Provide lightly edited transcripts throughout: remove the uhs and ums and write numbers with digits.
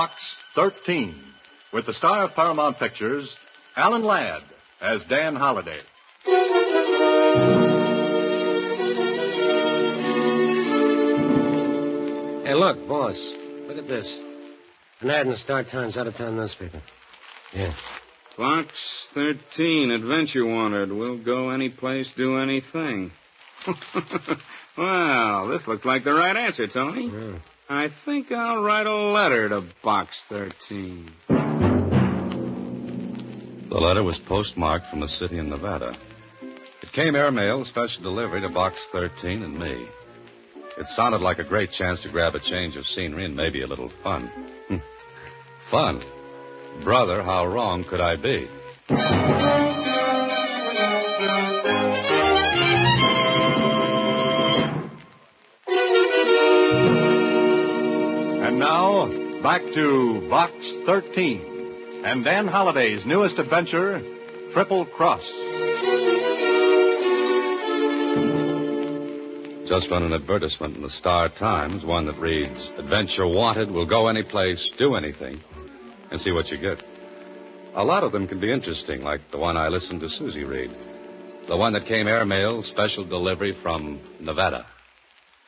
Box 13, with the star of Paramount Pictures, Alan Ladd, as Dan Holliday. Hey, look, boss. Look at this. An ad in the Star Times out-of-town newspaper. Yeah. Box 13, Adventure Wanted. We'll go any place, do anything. Well, this looks like the right answer, Tony. Yeah. I think I'll write a letter to Box 13. The letter was postmarked from a city in Nevada. It came airmail, special delivery to Box 13 and me. It sounded like a great chance to grab a change of scenery and maybe a little fun. Fun? Brother, how wrong could I be? And now, back to Box 13 and Dan Holliday's newest adventure, Triple Cross. Just run an advertisement in the Star Times, one that reads, Adventure Wanted, will go any place, do anything, and see what you get. A lot of them can be interesting, like the one I listened to Susie read. The one that came airmail, special delivery from Nevada.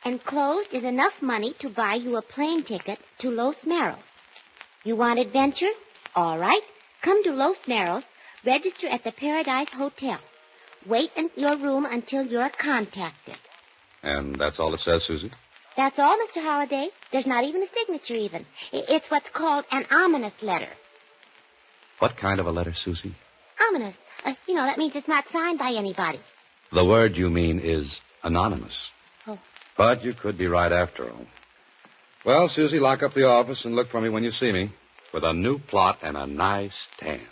Enclosed is enough money to buy you a plane ticket to Los Meros. You want adventure? All right. Come to Los Meros, register at the Paradise Hotel. Wait in your room until you're contacted. And that's all it says, Susie? That's all, Mr. Holliday. There's not even a signature even. It's what's called an ominous letter. What kind of a letter, Susie? Ominous. That means it's not signed by anybody. The word you mean is anonymous. Oh. But you could be right after all. Well, Susie, lock up the office and look for me when you see me with a new plot and a nice tan.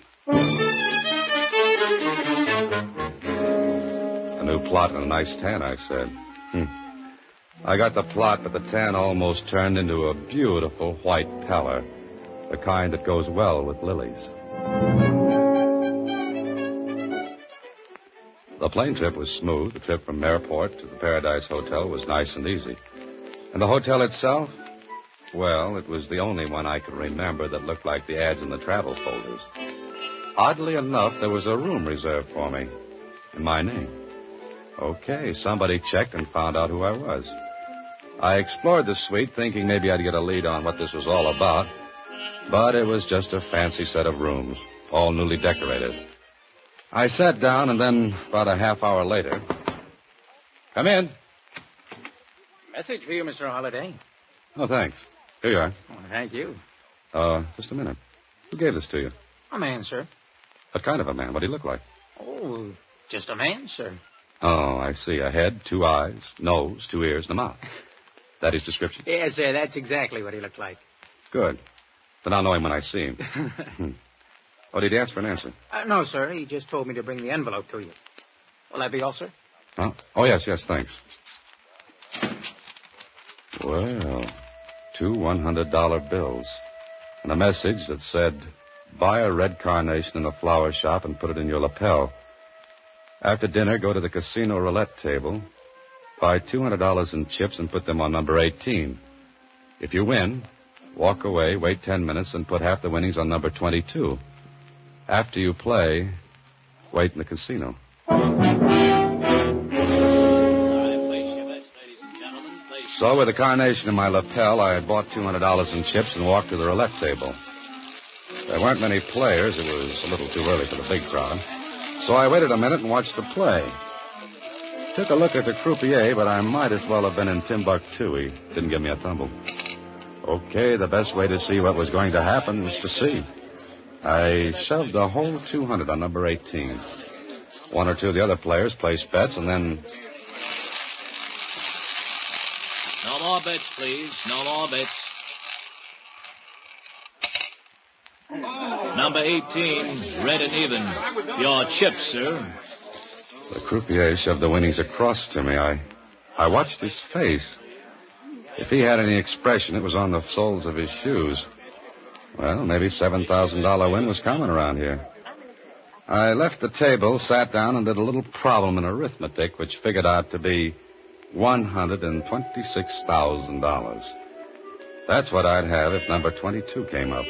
A new plot and a nice tan, I said. I got the plot, but the tan almost turned into a beautiful white pallor, the kind that goes well with lilies. The plane trip was smooth. The trip from Airport to the Paradise Hotel was nice and easy. And the hotel itself? Well, it was the only one I could remember that looked like the ads in the travel folders. Oddly enough, there was a room reserved for me in my name. Okay, somebody checked and found out who I was. I explored the suite, thinking maybe I'd get a lead on what this was all about. But it was just a fancy set of rooms, all newly decorated. I sat down, and then about a half hour later... Come in. Message for you, Mr. Holliday. Oh, thanks. Here you are. Oh, thank you. Just a minute. Who gave this to you? A man, sir. What kind of a man? What did he look like? Oh, just a man, sir. Oh, I see. A head, 2 eyes, nose, 2 ears, and a mouth. That his description? Yes, sir. That's exactly what he looked like. Good. Then I'll know him when I see him. Oh, did he ask for an answer? No, sir. He just told me to bring the envelope to you. Will that be all, sir? Oh, yes, thanks. Well, 2 $100 bills. And a message that said, buy a red carnation in the flower shop and put it in your lapel. After dinner, go to the casino roulette table, buy $200 in chips and put them on number 18. If you win, walk away, wait 10 minutes, and put half the winnings on number 22. After you play, wait in the casino. So, with the carnation in my lapel, I had bought $200 in chips and walked to the roulette table. There weren't many players. It was a little too early for the big crowd. So I waited a minute and watched the play. Took a look at the croupier, but I might as well have been in Timbuktu. He didn't give me a tumble. Okay, the best way to see what was going to happen was to see. I shoved the whole 200 on number 18. One or two of the other players placed bets, and then... No more bets, please. No more bets. Number 18, red and even. Your chips, sir. The croupier shoved the winnings across to me. I watched his face. If he had any expression, it was on the soles of his shoes. Well, maybe $7,000 win was common around here. I left the table, sat down, and did a little problem in arithmetic, which figured out to be $126,000. That's what I'd have if number 22 came up.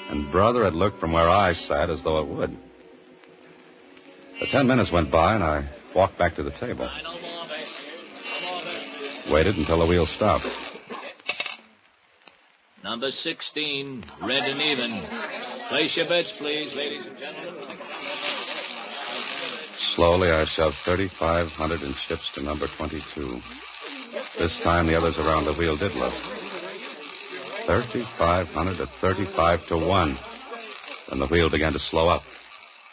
And, brother, it looked from where I sat as though it would. The 10 minutes went by, and I walked back to the table. Waited until the wheel stopped. Number 16, red and even. Place your bets, please, ladies and gentlemen. Slowly, I shoved 3,500 in chips to number 22. This time, the others around the wheel did look. 3,500 to 35 to 1. Then the wheel began to slow up.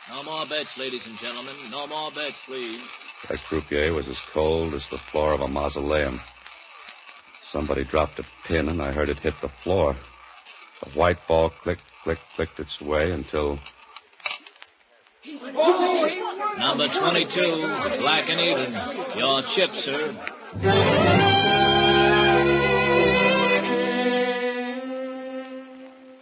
No more bets, ladies and gentlemen. No more bets, please. That croupier was as cold as the floor of a mausoleum. Somebody dropped a pin, and I heard it hit the floor. The white ball clicked, clicked, clicked its way until... Number 22, black and even. Your chip, sir.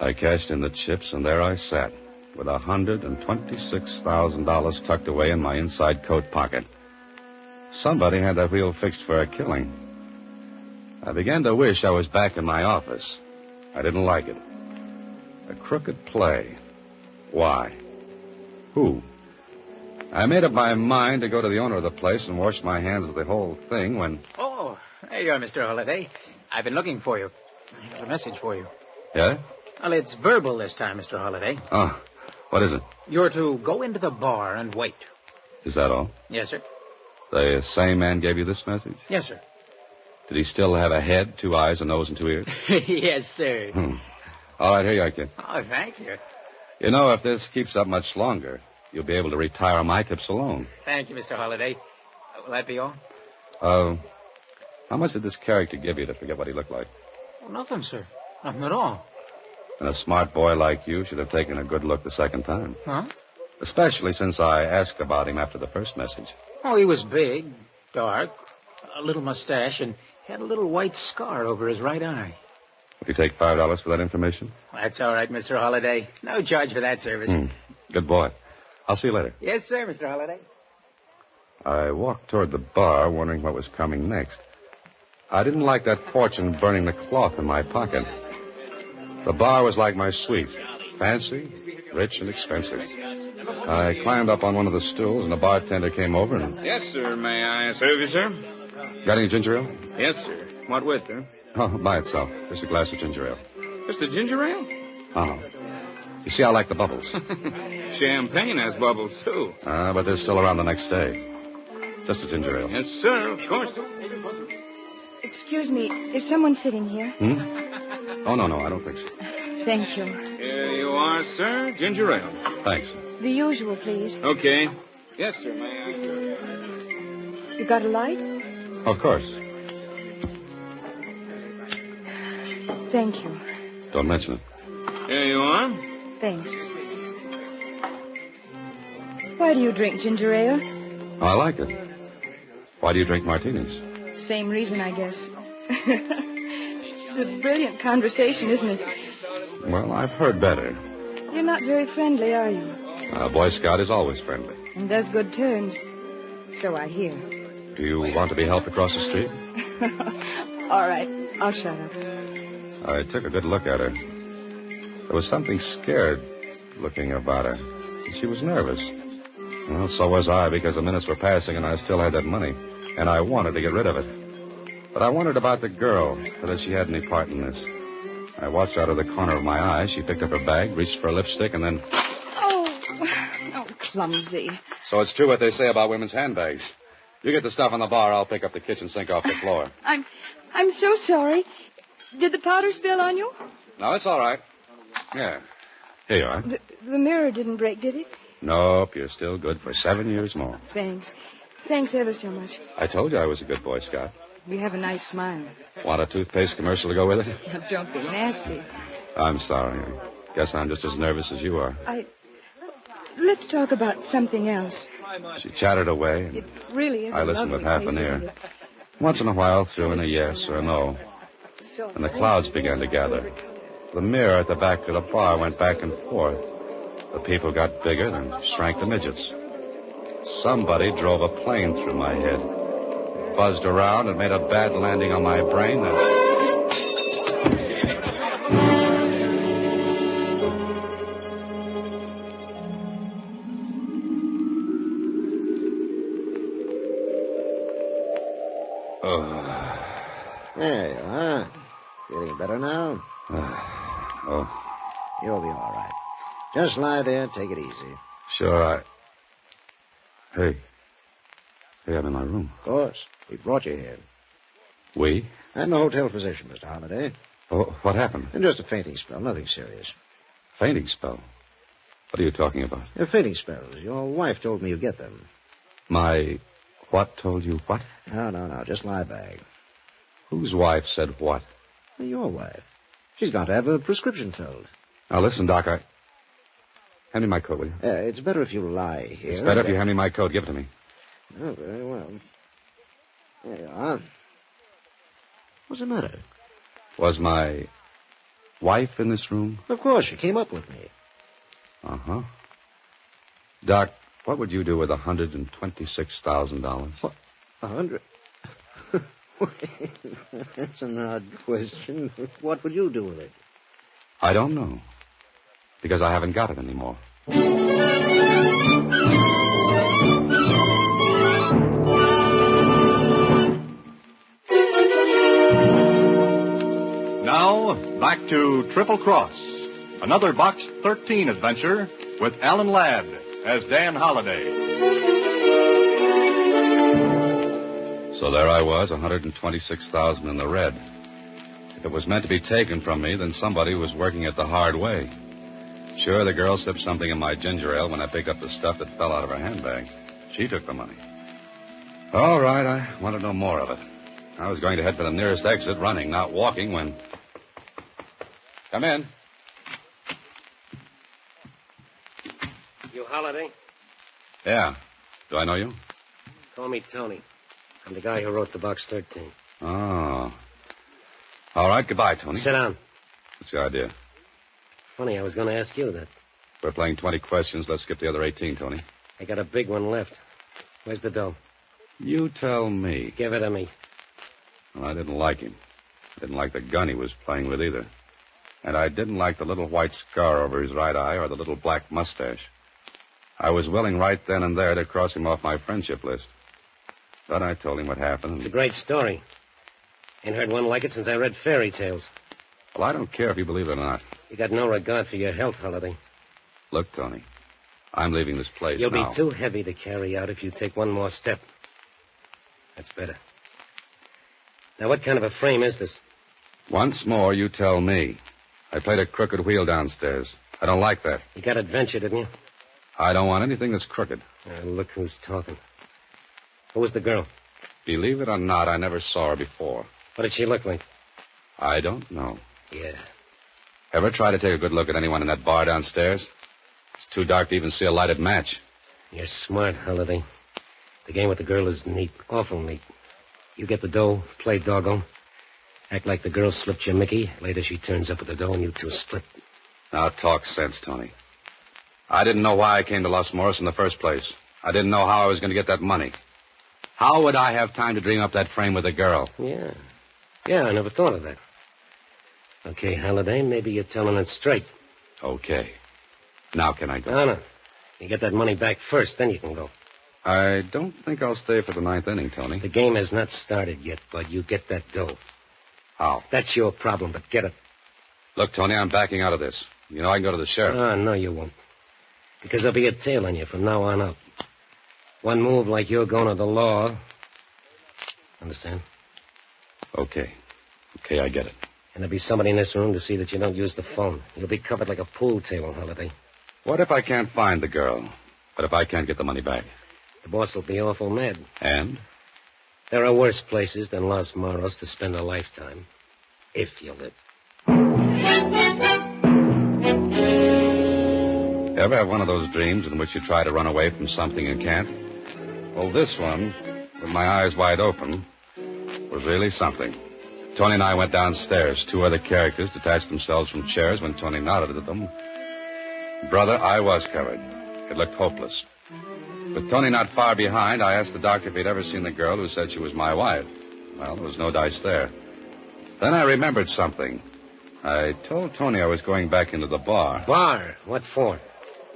I cashed in the chips, and there I sat, with $126,000 tucked away in my inside coat pocket. Somebody had that wheel fixed for a killing. I began to wish I was back in my office. I didn't like it. A crooked play. Why? Who? I made up my mind to go to the owner of the place and wash my hands of the whole thing when... Oh, there you are, Mr. Holliday. I've been looking for you. I have a message for you. Yeah? Well, it's verbal this time, Mr. Holliday. Oh, what is it? You're to go into the bar and wait. Is that all? Yes, sir. The same man gave you this message? Yes, sir. Did he still have a head, 2 eyes, a nose, and 2 ears? Yes, sir. All right, here you are, kid. Oh, thank you. You know, if this keeps up much longer, you'll be able to retire on my tips alone. Thank you, Mr. Holliday. Will that be all? How much did this character give you to forget what he looked like? Oh, nothing, sir. Nothing at all. And a smart boy like you should have taken a good look the second time. Huh? Especially since I asked about him after the first message. Oh, he was big, dark, a little mustache, and had a little white scar over his right eye. Would you take $5 for that information? That's all right, Mr. Holliday. No charge for that service. Good boy. I'll see you later. Yes, sir, Mr. Holliday. I walked toward the bar, wondering what was coming next. I didn't like that fortune burning the cloth in my pocket. The bar was like my suite. Fancy, rich, and expensive. I climbed up on one of the stools, and the bartender came over and... Yes, sir. May I serve you, sir? Got any ginger ale? Yes, sir. What with, sir? Oh, by itself. Just a glass of ginger ale. Just a ginger ale? Oh. You see, I like the bubbles. Champagne has bubbles, too. But they're still around the next day. Just a ginger ale. Yes, sir, of course. Excuse me, is someone sitting here? Oh, no, I don't think so. Thank you. Here you are, sir. Ginger ale. Thanks. The usual, please. Okay. Yes, sir, may I? You got a light? Of course. Thank you. Don't mention it. Here you are. Thanks. Why do you drink ginger ale? I like it. Why do you drink martinis? Same reason, I guess. It's a brilliant conversation, isn't it? Well, I've heard better. You're not very friendly, are you? A Boy Scout is always friendly. And does good turns. So I hear. Do you want to be helped across the street? All right, I'll shut up. I took a good look at her. There was something scared looking about her. She was nervous. Well, so was I, because the minutes were passing and I still had that money. And I wanted to get rid of it. But I wondered about the girl, whether she had any part in this. I watched her out of the corner of my eye. She picked up her bag, reached for a lipstick, and then... Oh, clumsy. So it's true what they say about women's handbags. You get the stuff on the bar, I'll pick up the kitchen sink off the floor. I'm so sorry. Did the powder spill on you? No, it's all right. Yeah. Here you are. The mirror didn't break, did it? Nope, you're still good for 7 years more. Thanks. Thanks ever so much. I told you I was a good Boy Scout. You have a nice smile. Want a toothpaste commercial to go with it? Don't be nasty. I'm sorry. I guess I'm just as nervous as you are. Let's talk about something else. She chattered away. It really is. I listened with half an ear. Once in a while, threw in a yes or a no. And the clouds began to gather. The mirror at the back of the bar went back and forth. The people got bigger and shrank to midgets. Somebody drove a plane through my head. It buzzed around and made a bad landing on my brain. There you are. Feeling better now? Oh, You'll be all right. Just lie there. Take it easy. sure, Hey, I'm in my room. Of course. We brought you here. We? I'm the hotel physician, Mr. Holliday. Oh, what happened? And just a fainting spell. Nothing serious. Fainting spell? What are you talking about? Fainting spells. Your wife told me you get them. My what told you what? No. Just lie back. Whose wife said what? Your wife. She's got to have a prescription filled. Now, listen, Doc, Hand me my coat, will you? It's better if you lie here. It's better if you hand me my coat. Give it to me. Oh, very well. There you are. What's the matter? Was my wife in this room? Of course, she came up with me. Uh-huh. Doc, what would you do with $126,000? What? 100? That's an odd question. What would you do with it? I don't know. Because I haven't got it anymore. Now, back to Triple Cross, another Box 13 adventure with Alan Ladd as Dan Holliday. So there I was, $126,000 in the red. If it was meant to be taken from me, then somebody was working it the hard way. Sure, the girl slipped something in my ginger ale when I picked up the stuff that fell out of her handbag. She took the money. All right, I wanted no more of it. I was going to head for the nearest exit, running, not walking, when... Come in. You Holliday? Yeah. Do I know you? Call me Tony. I'm the guy who wrote the Box 13. Oh. All right, goodbye, Tony. Sit down. What's the idea? Funny, I was going to ask you that. We're playing 20 questions. Let's skip the other 18, Tony. I got a big one left. Where's the dough? You tell me. Give it to me. Well, I didn't like him. I didn't like the gun he was playing with either. And I didn't like the little white scar over his right eye or the little black mustache. I was willing right then and there to cross him off my friendship list. But I told him what happened. It's a great story. Ain't heard one like it since I read fairy tales. Well, I don't care if you believe it or not. You got no regard for your health, Holliday. Look, Tony, I'm leaving this place You'll now. be too heavy to carry out if you take one more step. That's better. Now, what kind of a frame is this? Once more, you tell me. I played a crooked wheel downstairs. I don't like that. You got adventure, didn't you? I don't want anything that's crooked. Look who's talking. Who was the girl? Believe it or not, I never saw her before. What did she look like? I don't know. Yeah. Ever try to take a good look at anyone in that bar downstairs? It's too dark to even see a lighted match. You're smart, Holliday. The game with the girl is neat. Awful neat. You get the dough, play doggo. Act like the girl slipped you Mickey. Later she turns up with the dough and you two split. Now talk sense, Tony. I didn't know why I came to Los Morris in the first place. I didn't know how I was going to get that money. How would I have time to dream up that frame with a girl? Yeah. Yeah, I never thought of that. Okay, Holliday, maybe you're telling it straight. Okay. Now can I go? No. You get that money back first, then you can go. I don't think I'll stay for the ninth inning, Tony. The game has not started yet, but you get that dough. How? That's your problem, but get it. Look, Tony, I'm backing out of this. You know I can go to the sheriff. Oh, no, you won't. Because there'll be a tail on you from now on out. One move like you're going to the law. Understand? Okay. Okay, I get it. And there'll be somebody in this room to see that you don't use the phone. You'll be covered like a pool table, Holliday. What if I can't find the girl? But if I can't get the money back? The boss will be awful mad. And? There are worse places than Los Morros to spend a lifetime. If you live. Ever have one of those dreams in which you try to run away from something and can't? Well, this one, with my eyes wide open, was really something. Tony and I went downstairs. Two other characters detached themselves from chairs when Tony nodded at them. Brother, I was covered. It looked hopeless. With Tony not far behind, I asked the doctor if he'd ever seen the girl who said she was my wife. Well, there was no dice there. Then I remembered something. I told Tony I was going back into the bar. Bar? What for?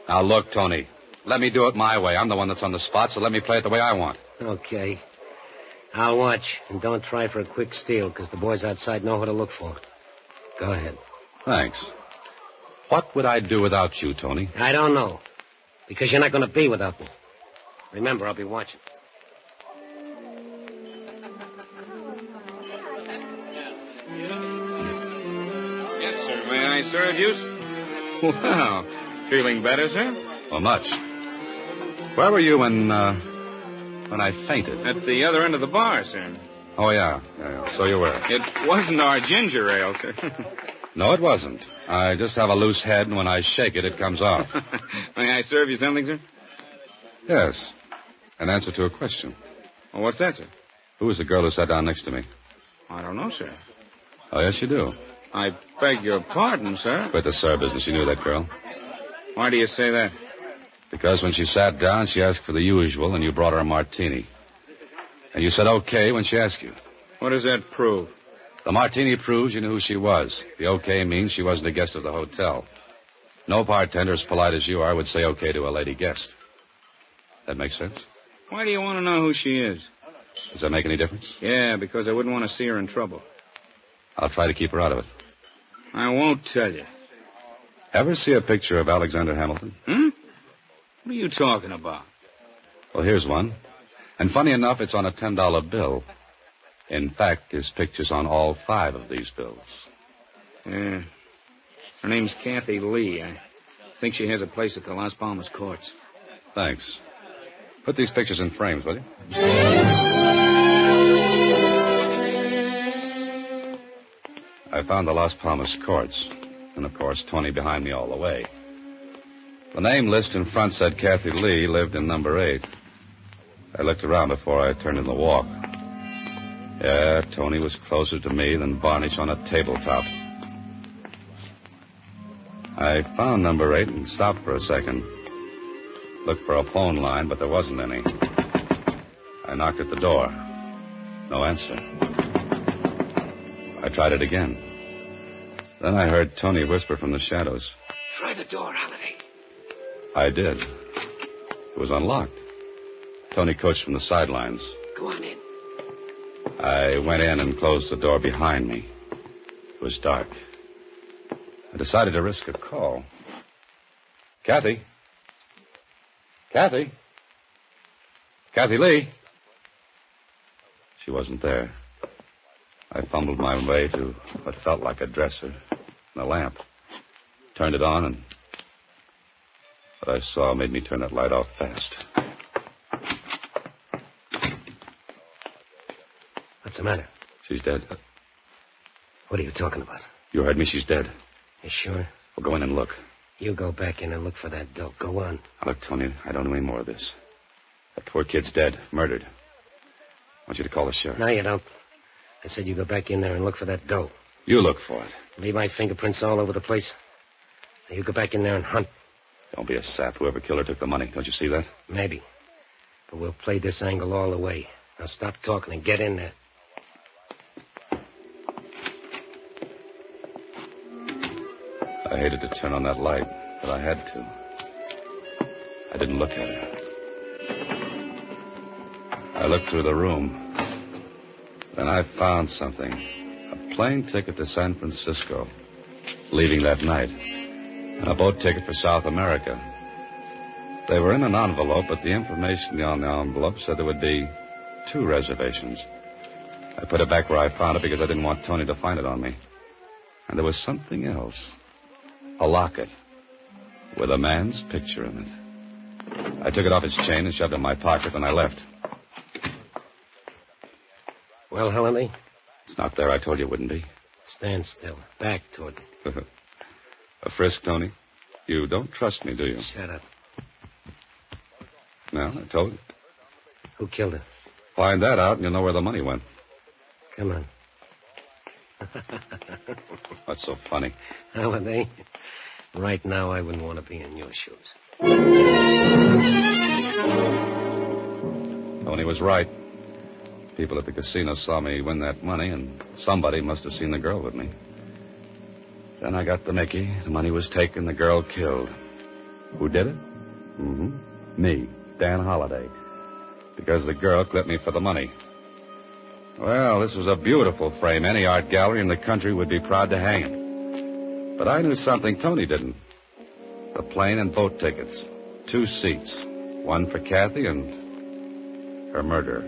Now, look, Tony. Let me do it my way. I'm the one that's on the spot, so let me play it the way I want. Okay. I'll watch. And don't try for a quick steal, because the boys outside know what to look for. Go ahead. Thanks. What would I do without you, Tony? I don't know. Because you're not going to be without me. Remember, I'll be watching. Yes, sir. May I serve you? Wow. Feeling better, sir? Well, much. Where were you when I fainted? At the other end of the bar, sir. Oh, yeah. So you were. It wasn't our ginger ale, sir. No, it wasn't. I just have a loose head, and when I shake it, it comes off. May I serve you something, sir? Yes. An answer to a question. Well, what's that, sir? Who was the girl who sat down next to me? I don't know, sir. Oh, yes, you do. I beg your pardon, sir. Quit the sir business. You knew that girl. Why do you say that? Because when she sat down, she asked for the usual, and you brought her a martini. And you said okay when she asked you. What does that prove? The martini proves you knew who she was. The okay means she wasn't a guest of the hotel. No bartender as polite as you are would say okay to a lady guest. That makes sense? Why do you want to know who she is? Does that make any difference? Yeah, because I wouldn't want to see her in trouble. I'll try to keep her out of it. I won't tell you. Ever see a picture of Alexander Hamilton? What are you talking about? Well, here's one. And funny enough, it's on a $10 bill. In fact, his picture's on all 5 of these bills. Yeah. Her name's Kathy Lee. I think she has a place at the Las Palmas courts. Thanks. Put these pictures in frames, will you? I found the Las Palmas courts. And, of course, Tony behind me all the way. The name list in front said Kathy Lee lived in number 8. I looked around before I turned in the walk. Yeah, Tony was closer to me than varnish on a tabletop. I found number 8 and stopped for a second. Looked for a phone line, but there wasn't any. I knocked at the door. No answer. I tried it again. Then I heard Tony whisper from the shadows. Try the door, Holiday. I did. It was unlocked. Tony coached from the sidelines. Go on in. I went in and closed the door behind me. It was dark. I decided to risk a call. Kathy? Kathy? Kathy Lee? She wasn't there. I fumbled my way to what felt like a dresser and a lamp. Turned it on, and what I saw made me turn that light off fast. What's the matter? She's dead. What are you talking about? You heard me. She's dead. You sure? Well, go in and look. You go back in and look for that dope. Go on. Now, look, Tony, I don't know any more of this. That poor kid's dead. Murdered. I want you to call the sheriff. No, you don't. I said you go back in there and look for that dope. You look for it. Leave my fingerprints all over the place. Now you go back in there and hunt. Don't be a sap. Whoever killed her took the money. Don't you see that? Maybe. But we'll play this angle all the way. Now stop talking and get in there. I hated to turn on that light, but I had to. I didn't look at her. I looked through the room. Then I found something. A plane ticket to San Francisco, leaving that night. And a boat ticket for South America. They were in an envelope, but the information on the envelope said there would be 2 reservations. I put it back where I found it because I didn't want Tony to find it on me. And there was something else. A locket with a man's picture in it. I took it off his chain and shoved it in my pocket, and I left. Well, Holiday? It's not there. I told you it wouldn't be. Stand still. Back toward me. A frisk, Tony? You don't trust me, do you? Shut up. No, I told you. Who killed her? Find that out, and you'll know where the money went. Come on. What's so funny? Holiday, right now I wouldn't want to be in your shoes. Tony was right. People at the casino saw me win that money, and somebody must have seen the girl with me. Then I got the Mickey. The money was taken, the girl killed. Who did it? Me, Dan Holiday. Because the girl clipped me for the money. Well, this was a beautiful frame. Any art gallery in the country would be proud to hang it. But I knew something Tony didn't. The plane and boat tickets. 2 seats. One for Kathy and her murderer.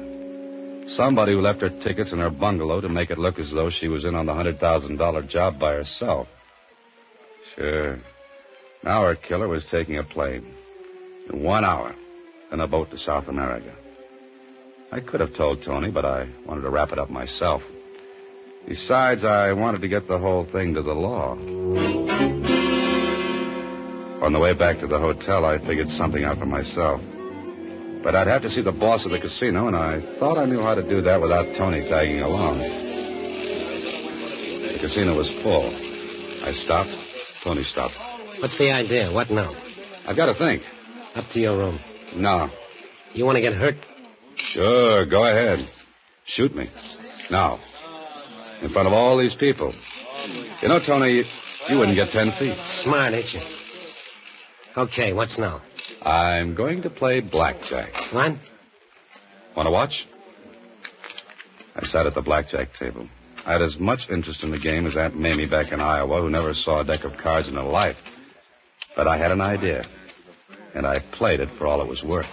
Somebody who left her tickets in her bungalow to make it look as though she was in on the $100,000 job by herself. Sure. Now her killer was taking a plane. In 1 hour. In a boat to South America. I could have told Tony, but I wanted to wrap it up myself. Besides, I wanted to get the whole thing to the law. On the way back to the hotel, I figured something out for myself. But I'd have to see the boss of the casino, and I thought I knew how to do that without Tony tagging along. The casino was full. I stopped. Tony stopped. What's the idea? What now? I've got to think. Up to your room. No. You want to get hurt? Sure, go ahead. Shoot me. Now. In front of all these people. You know, Tony, you wouldn't get 10 feet. Smart, ain't you? Okay, what's now? I'm going to play blackjack. What? Want to watch? I sat at the blackjack table. I had as much interest in the game as Aunt Mamie back in Iowa, who never saw a deck of cards in her life. But I had an idea, and I played it for all it was worth.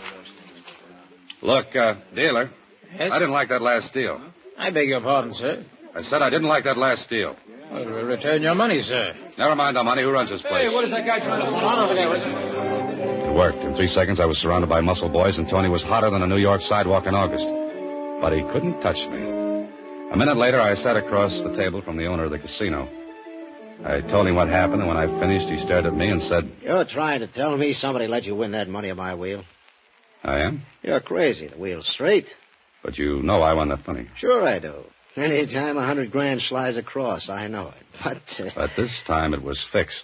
Look, dealer, Yes? I didn't like that last deal. I beg your pardon, sir. I said I didn't like that last deal. Well, return your money, sir. Never mind the money. Who runs this place? Hey, what is that guy trying to pull on over there? It worked. In 3 seconds, I was surrounded by muscle boys, and Tony was hotter than a New York sidewalk in August. But he couldn't touch me. A minute later, I sat across the table from the owner of the casino. I told him what happened, and when I finished, he stared at me and said, You're trying to tell me somebody let you win that money on my wheel? I am? You're crazy. The wheel's straight. But you know I won that money. Sure I do. Any time $100,000 slides across, I know it. But this time it was fixed.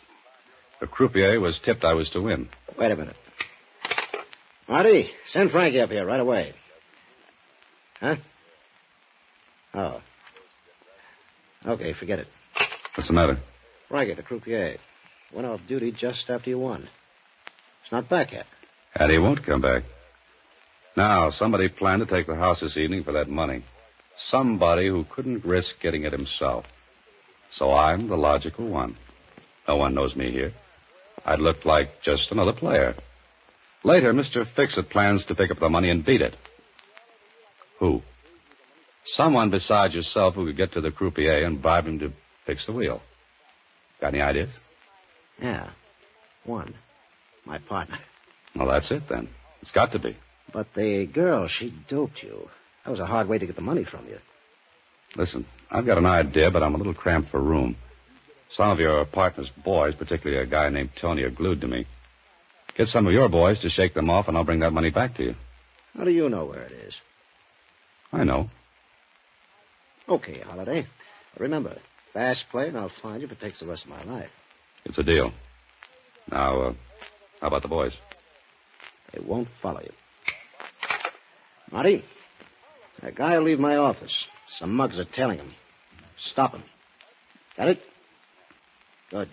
The croupier was tipped I was to win. Wait a minute. Marty, send Frankie up here right away. Huh? Oh. Okay, forget it. What's the matter? Frankie, the croupier, went off duty just after you won. He's not back yet. And he won't come back. Now, somebody planned to take the house this evening for that money. Somebody who couldn't risk getting it himself. So I'm the logical one. No one knows me here. I'd look like just another player. Later, Mr. Fix-It plans to pick up the money and beat it. Who? Someone besides yourself who could get to the croupier and bribe him to fix the wheel. Got any ideas? Yeah. One. My partner. Well, that's it, then. It's got to be. But the girl, she doped you. That was a hard way to get the money from you. Listen, I've got an idea, but I'm a little cramped for room. Some of your partner's boys, particularly a guy named Tony, are glued to me. Get some of your boys to shake them off, and I'll bring that money back to you. How do you know where it is? I know. Okay, Holiday. Remember, fast play, and I'll find you if it takes the rest of my life. It's a deal. Now, how about the boys? They won't follow you. Marty, that guy will leave my office. Some mugs are tailing him. Stop him. Got it? Good.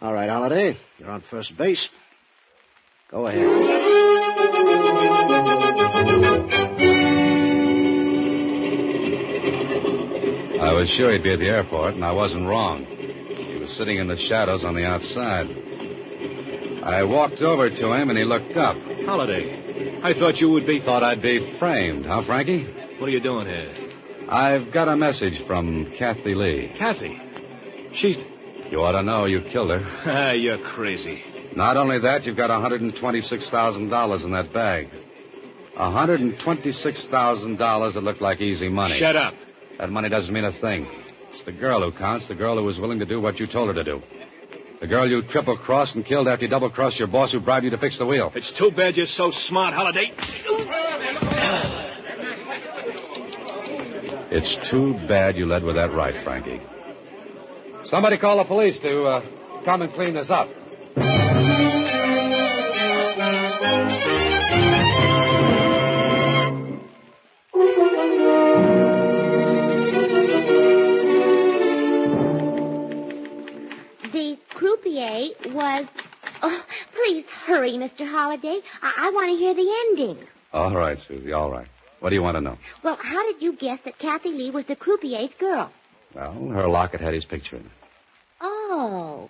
All right, Holiday. You're on first base. Go ahead. I was sure he'd be at the airport, and I wasn't wrong. He was sitting in the shadows on the outside. I walked over to him, and he looked up. Holiday, I thought you would be... Thought I'd be framed, huh, Frankie? What are you doing here? I've got a message from Kathy Lee. Kathy. She's... You ought to know you killed her. You're crazy. Not only that, you've got $126,000 in that bag. $126,000 that looked like easy money. Shut up. That money doesn't mean a thing. It's the girl who counts, the girl who was willing to do what you told her to do. The girl you triple-crossed and killed after you double-crossed your boss who bribed you to fix the wheel. It's too bad you're so smart, Holiday. It's too bad you led with that right, Frankie. Somebody call the police to come and clean this up. The croupier was... Oh, please hurry, Mr. Holliday. I want to hear the ending. All right, Susie, all right. What do you want to know? Well, how did you guess that Kathy Lee was the croupier's girl? Well, her locket had his picture in it. Oh,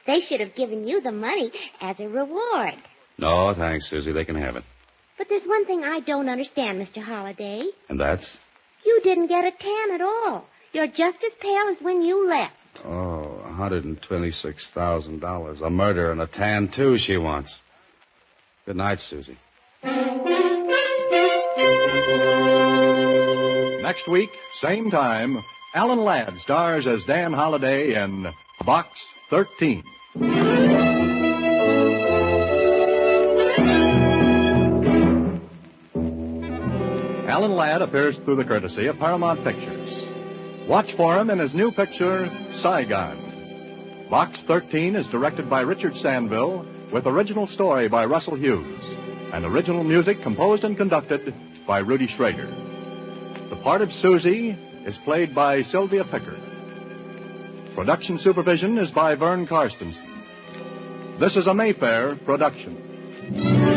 they should have given you the money as a reward. No, thanks, Susie. They can have it. But there's one thing I don't understand, Mr. Holliday. And that's? You didn't get a tan at all. You're just as pale as when you left. Oh, $126,000. A murder and a tan, too, she wants. Good night, Susie. Next week, same time, Alan Ladd stars as Dan Holliday in Box 13. Alan Ladd appears through the courtesy of Paramount Pictures. Watch for him in his new picture, Saigon. Box 13 is directed by Richard Sandville, with original story by Russell Hughes, and original music composed and conducted by Rudy Schrader. The part of Susie is played by Sylvia Pickard. Production supervision is by Vern Karstensen. This is a Mayfair production.